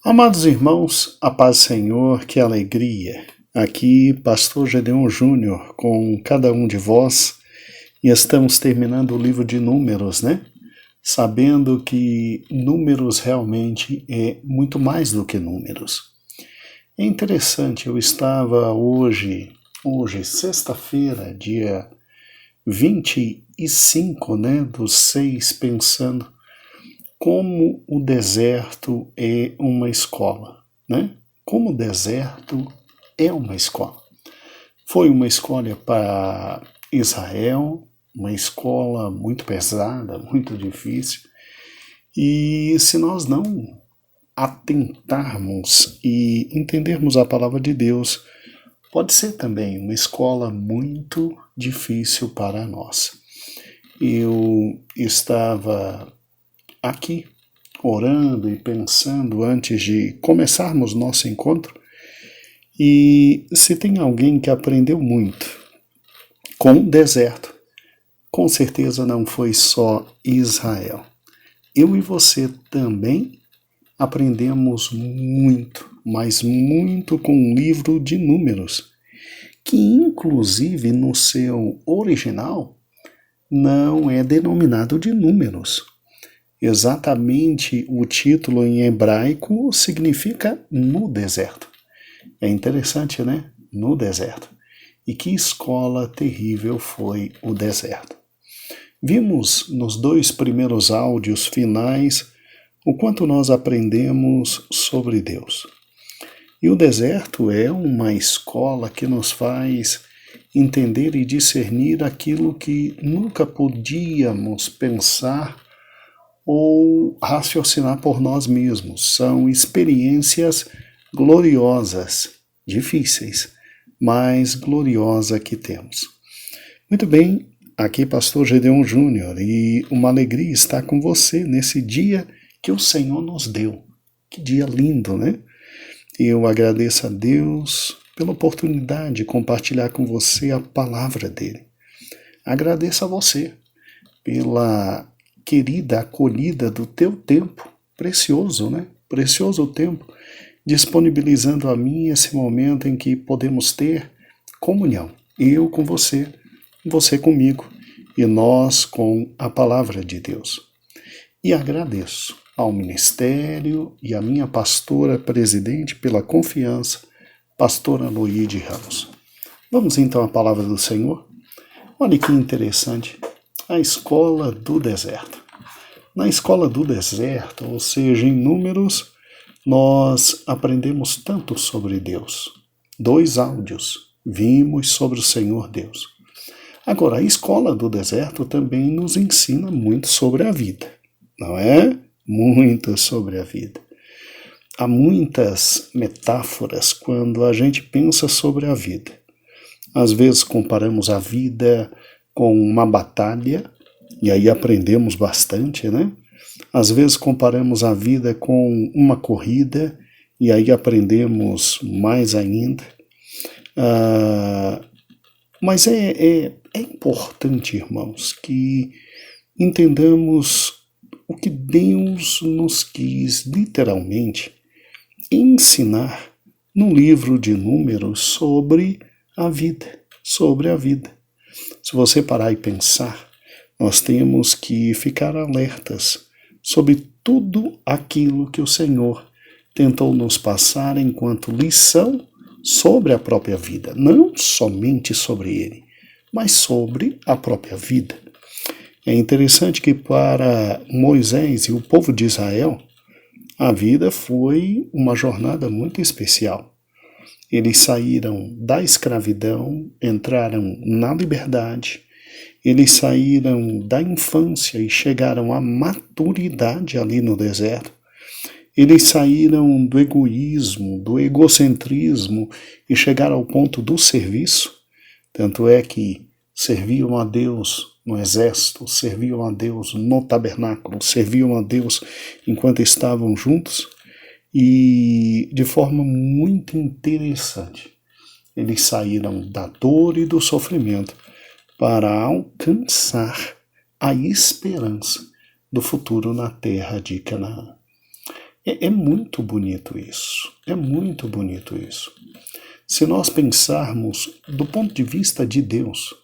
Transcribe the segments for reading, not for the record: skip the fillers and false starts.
Amados irmãos, a paz do Senhor, que alegria! Aqui, Pastor Gedeon Júnior, com cada um de vós, e estamos terminando o livro de Números, né? Sabendo que números realmente é muito mais do que números. É interessante, eu estava hoje, sexta-feira, dia 25, né, do 6, pensando como o deserto é uma escola, né? Como o deserto é uma escola. Foi uma escola para Israel, uma escola muito pesada, muito difícil. E se nós não atentarmos e entendermos a palavra de Deus, pode ser também uma escola muito difícil para nós. Eu estava aqui, orando e pensando antes de começarmos nosso encontro, e se tem alguém que aprendeu muito com o deserto, com certeza não foi só Israel. Eu e você também aprendemos muito, mas muito com o livro de Números, que inclusive no seu original não é denominado de Números. Exatamente o título em hebraico significa no deserto. É interessante, né? No deserto. E que escola terrível foi o deserto. Vimos nos 2 primeiros áudios finais o quanto nós aprendemos sobre Deus. E o deserto é uma escola que nos faz entender e discernir aquilo que nunca podíamos pensar ou raciocinar por nós mesmos. São experiências gloriosas, difíceis, mas gloriosa que temos. Muito bem, aqui Pastor Gedeon Júnior, e uma alegria estar com você nesse dia que o Senhor nos deu. Que dia lindo, né? Eu agradeço a Deus pela oportunidade de compartilhar com você a palavra dele. Agradeço a você pela querida acolhida do teu tempo, precioso, né? Precioso tempo, disponibilizando a mim esse momento em que podemos ter comunhão. Eu com você comigo, e nós com a palavra de Deus. E agradeço ao ministério e à minha pastora presidente pela confiança, pastora Loide Ramos. Vamos então à palavra do Senhor? Olha que interessante. A escola do deserto. Na escola do deserto, ou seja, em Números, nós aprendemos tanto sobre Deus. 2 áudios vimos sobre o Senhor Deus. Agora, a escola do deserto também nos ensina muito sobre a vida, não é? Muito sobre a vida. Há muitas metáforas quando a gente pensa sobre a vida. Às vezes comparamos a vida com uma batalha, e aí aprendemos bastante, né? Às vezes comparamos a vida com uma corrida, e aí aprendemos mais ainda. Mas é importante, irmãos, que entendamos o que Deus nos quis literalmente ensinar no livro de Números sobre a vida, Se você parar e pensar, nós temos que ficar alertas sobre tudo aquilo que o Senhor tentou nos passar enquanto lição sobre a própria vida. Não somente sobre Ele, mas sobre a própria vida. É interessante que para Moisés e o povo de Israel, a vida foi uma jornada muito especial. Eles saíram da escravidão, entraram na liberdade, eles saíram da infância e chegaram à maturidade ali no deserto. Eles saíram do egoísmo, do egocentrismo e chegaram ao ponto do serviço. Tanto é que serviam a Deus no exército, serviam a Deus no tabernáculo, serviam a Deus enquanto estavam juntos. E de forma muito interessante, eles saíram da dor e do sofrimento para alcançar a esperança do futuro na terra de Canaã. É muito bonito isso, é muito bonito isso. Se nós pensarmos do ponto de vista de Deus,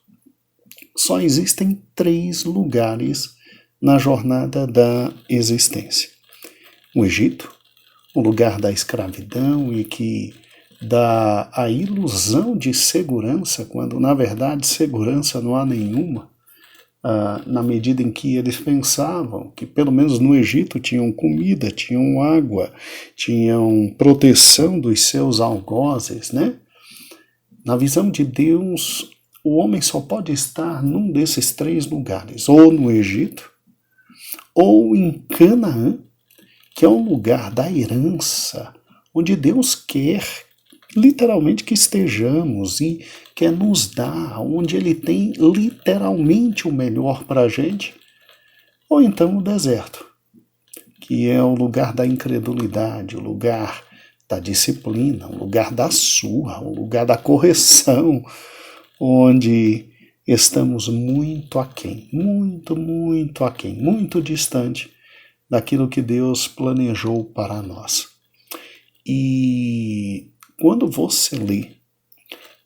só existem 3 lugares na jornada da existência. O Egito, o lugar da escravidão e que dá a ilusão de segurança, quando na verdade segurança não há nenhuma, na medida em que eles pensavam que pelo menos no Egito tinham comida, tinham água, tinham proteção dos seus algozes, né? Na visão de Deus, o homem só pode estar num desses 3 lugares, ou no Egito, ou em Canaã, que é um lugar da herança, onde Deus quer literalmente que estejamos e quer nos dar, onde Ele tem literalmente o melhor para a gente, ou então o deserto, que é o lugar da incredulidade, o lugar da disciplina, o lugar da surra, o lugar da correção, onde estamos muito aquém, muito aquém, muito distante daquilo que Deus planejou para nós. E quando você lê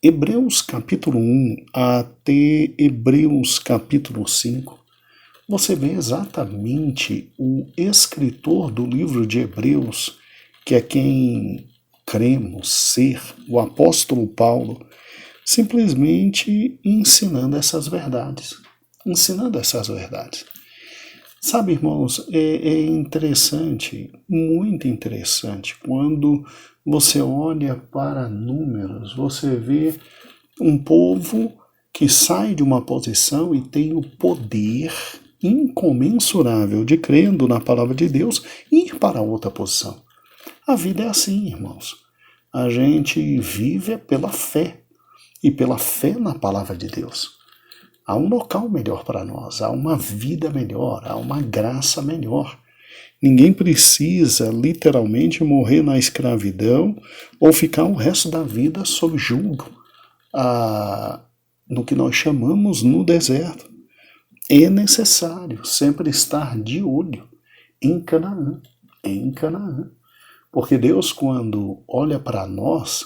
Hebreus capítulo 1 até Hebreus capítulo 5, você vê exatamente o escritor do livro de Hebreus, que é quem cremos ser, o apóstolo Paulo, simplesmente ensinando essas verdades. Sabe, irmãos, é interessante, muito interessante, quando você olha para números, você vê um povo que sai de uma posição e tem o poder incomensurável de, crendo na palavra de Deus, ir para outra posição. A vida é assim, irmãos. A gente vive pela fé, e pela fé na palavra de Deus. Há um local melhor para nós, há uma vida melhor, há uma graça melhor. Ninguém precisa literalmente morrer na escravidão ou ficar o resto da vida sob julgo, no que nós chamamos no deserto. É necessário sempre estar de olho em Canaã, porque Deus, quando olha para nós,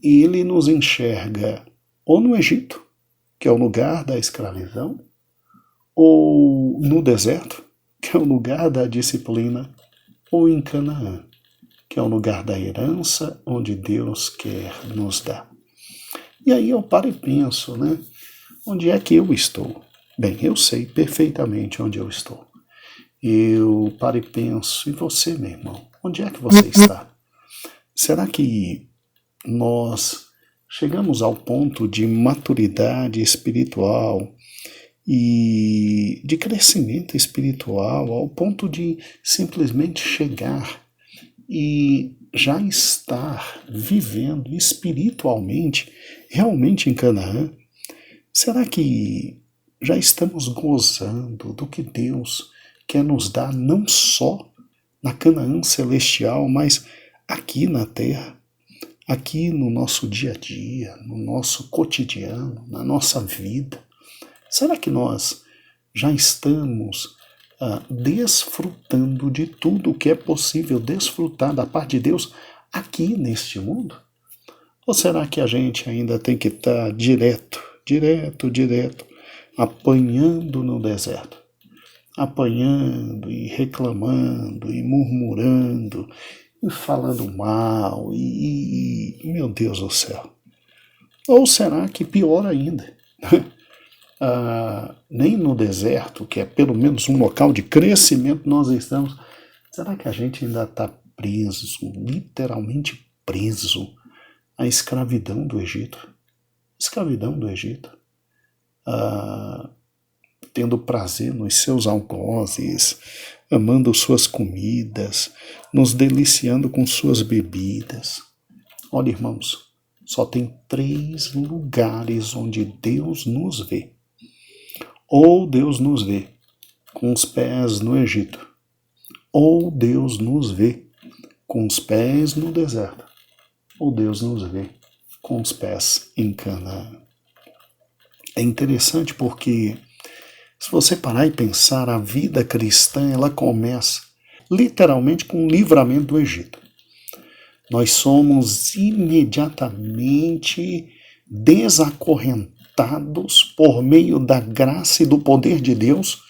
Ele nos enxerga ou no Egito, que é o lugar da escravidão, ou no deserto, que é o lugar da disciplina, ou em Canaã, que é o lugar da herança, onde Deus quer nos dar. E aí eu paro e penso, né? Onde é que eu estou? Bem, eu sei perfeitamente onde eu estou. Eu paro e penso, e você, meu irmão? Onde é que você está? Será que nós chegamos ao ponto de maturidade espiritual e de crescimento espiritual, ao ponto de simplesmente chegar e já estar vivendo espiritualmente, realmente em Canaã? Será que já estamos gozando do que Deus quer nos dar, não só na Canaã celestial, mas aqui na terra? Aqui no nosso dia a dia, no nosso cotidiano, na nossa vida? Será que nós já estamos desfrutando de tudo o que é possível desfrutar da parte de Deus aqui neste mundo? Ou será que a gente ainda tem que estar direto, apanhando no deserto? Apanhando e reclamando e murmurando, e falando mal, meu Deus do céu. Ou será que pior ainda, nem no deserto, que é pelo menos um local de crescimento, nós estamos, será que a gente ainda está preso, literalmente preso à escravidão do Egito? Tendo prazer nos seus algozes, amando suas comidas, nos deliciando com suas bebidas. Olha, irmãos, só tem 3 lugares onde Deus nos vê. Ou Deus nos vê com os pés no Egito, ou Deus nos vê com os pés no deserto, ou Deus nos vê com os pés em Canaã. É interessante porque, se você parar e pensar, a vida cristã, ela começa literalmente com o livramento do Egito. Nós somos imediatamente desacorrentados por meio da graça e do poder de Deus,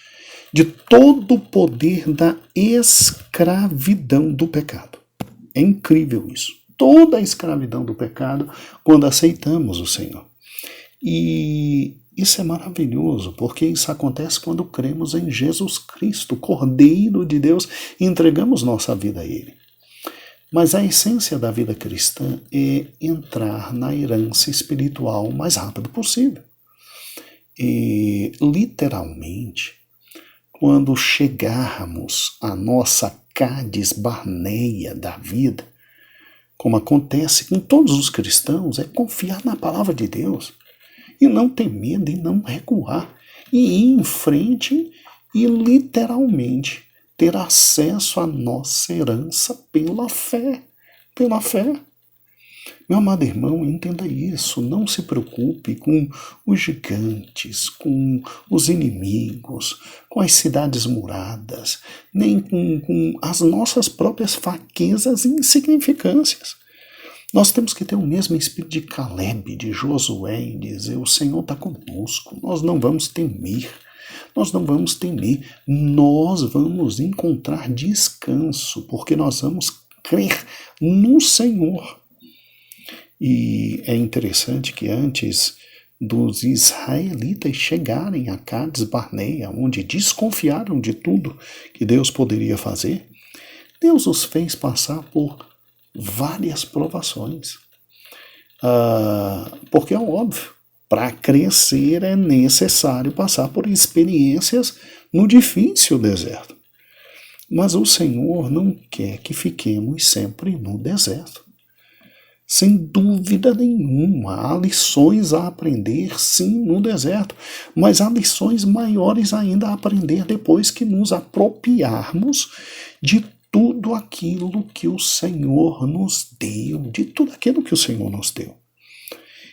de todo o poder da escravidão do pecado. É incrível isso. Toda a escravidão do pecado quando aceitamos o Senhor. E isso é maravilhoso, porque isso acontece quando cremos em Jesus Cristo, Cordeiro de Deus, e entregamos nossa vida a Ele. Mas a essência da vida cristã é entrar na herança espiritual o mais rápido possível. E, literalmente, quando chegarmos à nossa Cádiz Barneia da vida, como acontece com todos os cristãos, é confiar na palavra de Deus e não ter medo e não recuar e ir em frente e literalmente ter acesso à nossa herança pela fé. Pela fé. Meu amado irmão, entenda isso. Não se preocupe com os gigantes, com os inimigos, com as cidades muradas, nem com as nossas próprias fraquezas e insignificâncias. Nós temos que ter o mesmo espírito de Caleb, de Josué, e dizer: o Senhor está conosco, nós não vamos temer. Nós não vamos temer, nós vamos encontrar descanso, porque nós vamos crer no Senhor. E é interessante que antes dos israelitas chegarem a Cádiz Barneia, onde desconfiaram de tudo que Deus poderia fazer, Deus os fez passar por várias provações. Porque é óbvio, para crescer é necessário passar por experiências no difícil deserto. Mas o Senhor não quer que fiquemos sempre no deserto. Sem dúvida nenhuma, há lições a aprender, sim, no deserto, mas há lições maiores ainda a aprender depois que nos apropriarmos de tudo aquilo que o Senhor nos deu, de tudo aquilo que o Senhor nos deu.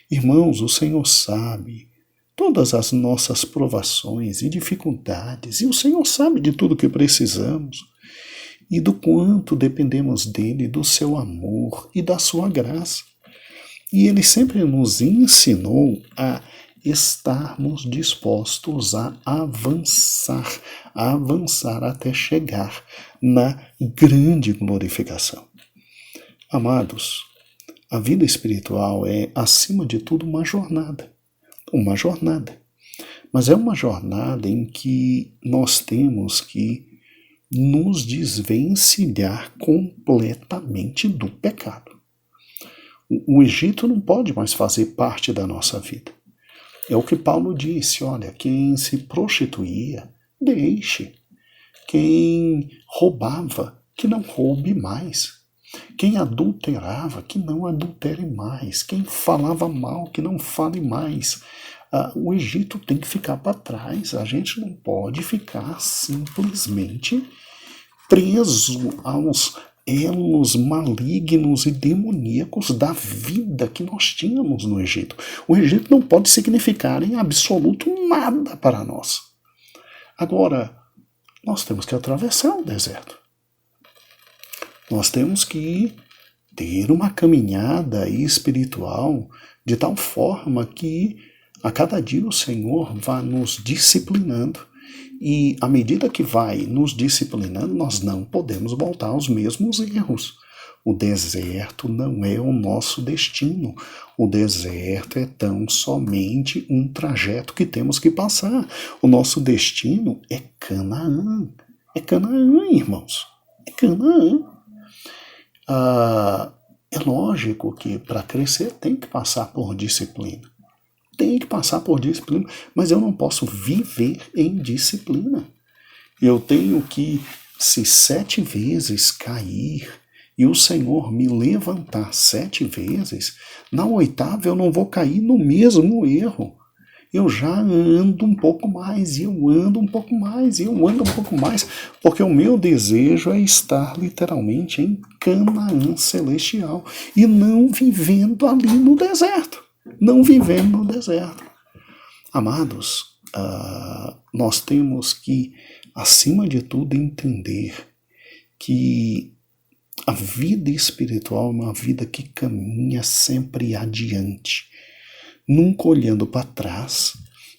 Irmãos, o Senhor sabe todas as nossas provações e dificuldades, e o Senhor sabe de tudo que precisamos, e do quanto dependemos dele, do seu amor e da sua graça. E ele sempre nos ensinou a estarmos dispostos a avançar até chegar na grande glorificação. Amados, a vida espiritual é, acima de tudo, uma jornada. Mas é uma jornada em que nós temos que nos desvencilhar completamente do pecado. O Egito não pode mais fazer parte da nossa vida. É o que Paulo disse: olha, quem se prostituía, deixe. Quem roubava, que não roube mais. Quem adulterava, que não adultere mais. Quem falava mal, que não fale mais. O Egito tem que ficar para trás. A gente não pode ficar simplesmente preso aos elos malignos e demoníacos da vida que nós tínhamos no Egito. O Egito não pode significar em absoluto nada para nós. Agora, nós temos que atravessar o deserto. Nós temos que ter uma caminhada espiritual de tal forma que a cada dia o Senhor vá nos disciplinando. E à medida que vai nos disciplinando, nós não podemos voltar aos mesmos erros. O deserto não é o nosso destino. O deserto é tão somente um trajeto que temos que passar. O nosso destino é Canaã. É Canaã, irmãos. É Canaã. É lógico que para crescer tem que passar por disciplina. Mas eu não posso viver em disciplina. Eu tenho que, se 7 vezes cair e o Senhor me levantar 7 vezes, na 8ª eu não vou cair no mesmo erro. Eu já ando um pouco mais, porque o meu desejo é estar literalmente em Canaã celestial e não vivendo ali no deserto. Amados, nós temos que, acima de tudo, entender que a vida espiritual é uma vida que caminha sempre adiante, nunca olhando para trás,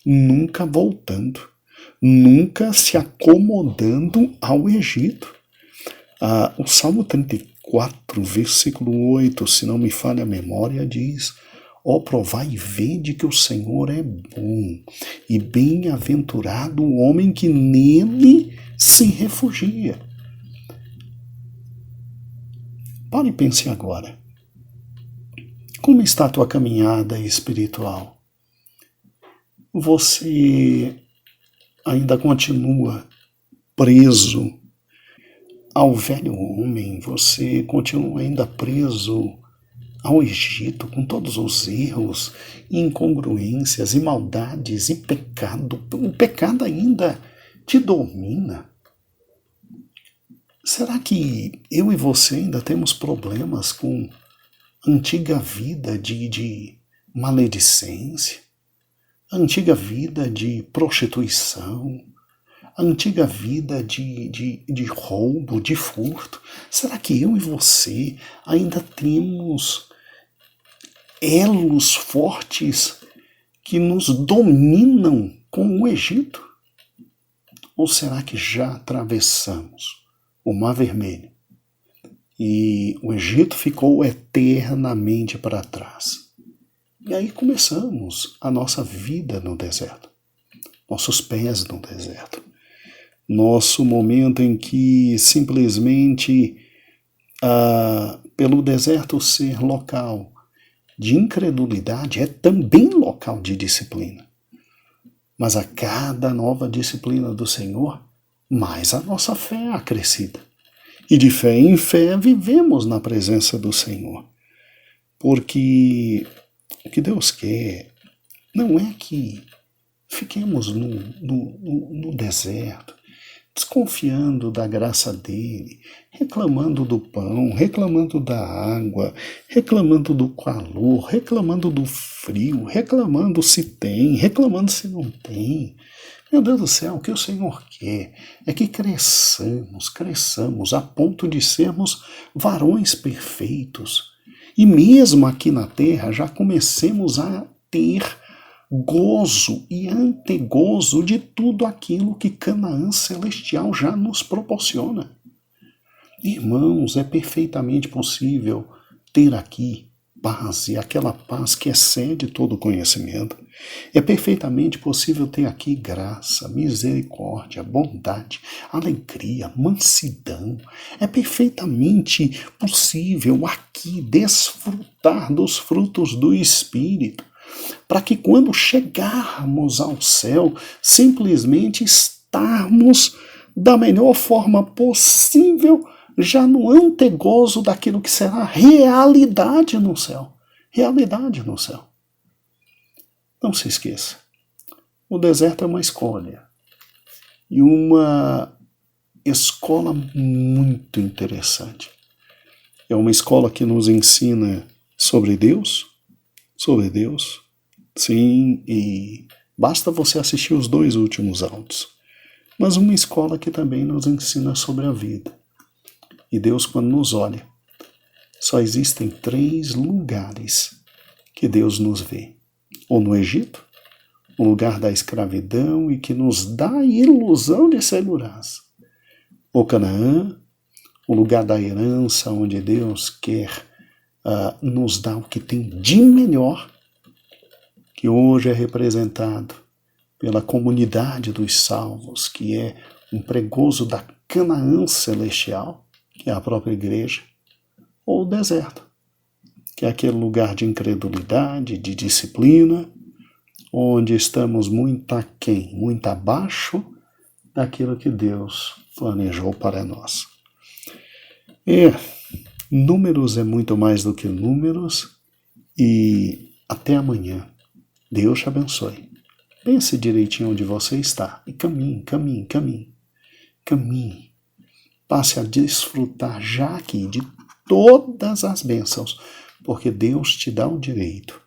nunca voltando, nunca se acomodando ao Egito. O Salmo 34, versículo 8, se não me falha a memória, diz: ó, provai e vede que o Senhor é bom, e bem-aventurado o homem que nele se refugia. Pare e pense agora. Como está a tua caminhada espiritual? Você ainda continua preso ao velho homem? Você continua ainda preso ao Egito, com todos os erros, incongruências, e maldades, e pecado? O pecado ainda te domina? Será que eu e você ainda temos problemas com a antiga vida de maledicência, a antiga vida de prostituição, a antiga vida de roubo, de furto? Será que eu e você ainda temos elos fortes que nos dominam como o Egito? Ou será que já atravessamos o Mar Vermelho e o Egito ficou eternamente para trás? E aí começamos a nossa vida no deserto, nossos pés no deserto, nosso momento em que simplesmente, pelo deserto ser local de incredulidade, é também local de disciplina. Mas a cada nova disciplina do Senhor, mais a nossa fé é acrescida. E de fé em fé vivemos na presença do Senhor. Porque o que Deus quer não é que fiquemos no deserto, desconfiando da graça dele, reclamando do pão, reclamando da água, reclamando do calor, reclamando do frio, reclamando se tem, reclamando se não tem. Meu Deus do céu, o que o Senhor quer é que cresçamos a ponto de sermos varões perfeitos. E mesmo aqui na terra já comecemos a ter gozo e antegozo de tudo aquilo que Canaã celestial já nos proporciona. Irmãos, é perfeitamente possível ter aqui paz, e aquela paz que excede todo conhecimento. É perfeitamente possível ter aqui graça, misericórdia, bondade, alegria, mansidão. É perfeitamente possível aqui desfrutar dos frutos do Espírito, para que quando chegarmos ao céu, simplesmente estarmos da melhor forma possível, já no antegozo daquilo que será realidade no céu. Realidade no céu. Não se esqueça, o deserto é uma escolha. E uma escola muito interessante. É uma escola que nos ensina sobre Deus, sim, e basta você assistir os 2 últimos áudios. Mas uma escola que também nos ensina sobre a vida. E Deus, quando nos olha, só existem 3 lugares que Deus nos vê. Ou no Egito, o lugar da escravidão e que nos dá a ilusão de segurança. Ou Canaã, o lugar da herança, onde Deus quer nos dar o que tem de melhor, que hoje é representado pela comunidade dos salvos, que é um pregoso da Canaã celestial, que é a própria igreja, ou o deserto, que é aquele lugar de incredulidade, de disciplina, onde estamos muito aquém, muito abaixo daquilo que Deus planejou para nós. Números é muito mais do que números, e até amanhã. Deus te abençoe. Pense direitinho onde você está e caminhe. Passe a desfrutar já aqui de todas as bênçãos, porque Deus te dá o direito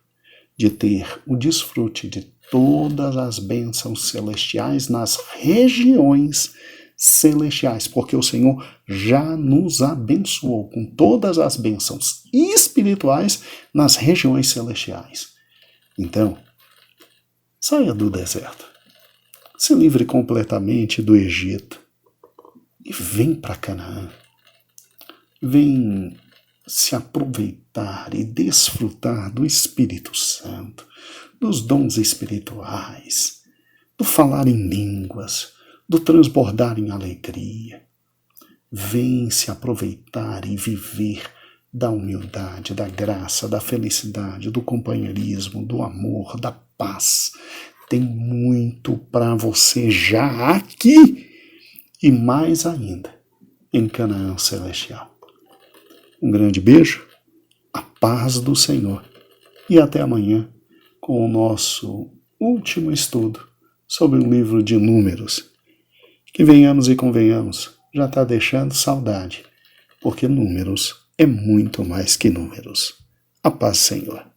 de ter o desfrute de todas as bênçãos celestiais nas regiões celestiais, porque o Senhor já nos abençoou com todas as bênçãos espirituais nas regiões celestiais. Então, saia do deserto, se livre completamente do Egito e vem para Canaã. Vem se aproveitar e desfrutar do Espírito Santo, dos dons espirituais, do falar em línguas, do transbordar em alegria. Vem se aproveitar e viver da humildade, da graça, da felicidade, do companheirismo, do amor, da paz. Tem muito para você já aqui e mais ainda em Canaã Celestial. Um grande beijo, a paz do Senhor e até amanhã com o nosso último estudo sobre o livro de Números. Que venhamos e convenhamos, já está deixando saudade, porque Números é muito mais que números. A paz, Senhor.